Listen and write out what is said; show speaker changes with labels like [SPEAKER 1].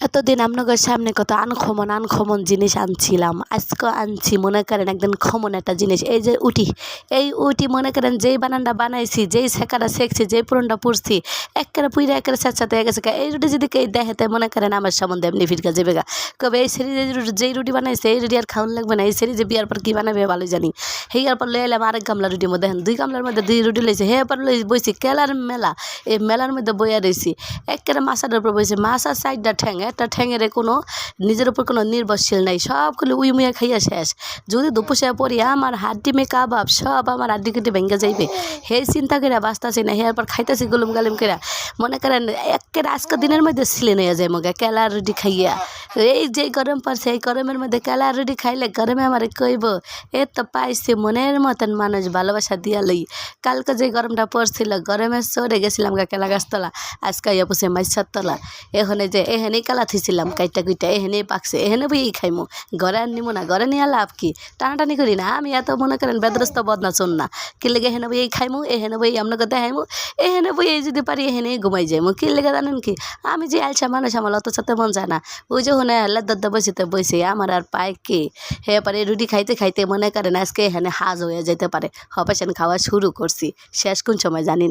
[SPEAKER 1] এতদিন আপনাদের সামনে কত আনকমন আনকমন জিনিস আনছিলাম, আজকে আনছি মনে করেন একদম কমন একটা জিনিস। এই যে উটি, এই উটি মনে করেন যেই বানানটা বানাইছি, যেই শেখাটা শেখছি, যেই পুরনটা পড়ছি, একেবারে পুইরা একেবারে স্যাঁতস্যাঁতে হয়ে গেছে। এই রুটি যদি কেউ দেখে মনে করেন আমার সম্বন্ধে এমনি ফিরকা যাবে গা, কবে এই সেরি যেই রুটি বানাইছে এই রুটি আর খাওয়ান লাগবে না, এই সেরি যে বিয়ার পর কী বানাবে ভালোই জানি। হেয়ার পর লয়ে এলাম আরেক গামলা রুটির মধ্যে, দেখেন 2 গামলার মধ্যে 2 রুটি লইছে। হে পর লই বইছি কেলার মেলা, এই মেলার মধ্যে বইয়া রয়েছি একেবারে মাছাটার উপর বইছে। মাছার সাইডটা ঠ্যাং, একটা ঠ্যাঙের কোনো নিজের উপর কোনো নির্ভরশীল নাই, সবগুলো উইমুইয়া খাইয়া শেষ। যদি দুপুষে পড়ি আমার হাড্ডি মে কাবাব সব আমার হাড্ডি কেটে ভেঙে যাইবে, হে চিন্তা করে বাঁচতাছি না। হেয়ার পর খাইতেছি গুলুম গালিম করে, মনে করেন একের আজকের দিনের মধ্যে সিলেন হয়ে যায় মগে কেলা রুটি খাইয়া। এই যে গরম পড়ছে এই গরমের মধ্যে কেলা রুটি খাইলে গরমে আমার কইব এ তো পাইছি মনের মতন মানুষ ভালোবাসা দিয়া লই। কালকে যে গরমটা পড়ছিল গরমে চড়ে গেছিলাম গা কেলা গাছতলা, আজকে ইয়া পড়ছে মাইসার তলা। এখানে যে এখানেই কালা থইছিলাম কাইটা কুইটা, এখানেই পাকছে, এখানে বই খাইমু, ঘরে আর নিমু না, ঘরে নিয়ে লাভ কি, টানাটানি করি না। আমি এত মনে করেন বেদরস্ত বদনা চোন না, কি লেগে এখানে বই খাইমু, এখানে বই আপনাকে দেখাইমু, এখানে বই এই যদি পারি এখানেই ঘুমাই যাইমু। কি লেগে জানেন কি, আমি যে আলসা মানুষ আমার অত সাথে মন যায় না। ওই যে ওখানে আল্লাহ দাদা বসিতে বসে আমার আর পায় কে। হে পারে রুটি খাইতে খাইতে মনে করেন আজকে এখানে হাজ হয়ে যেতে পারে, হপাশান খাওয়া শুরু করছি, শেষ কোন সময় জানি না।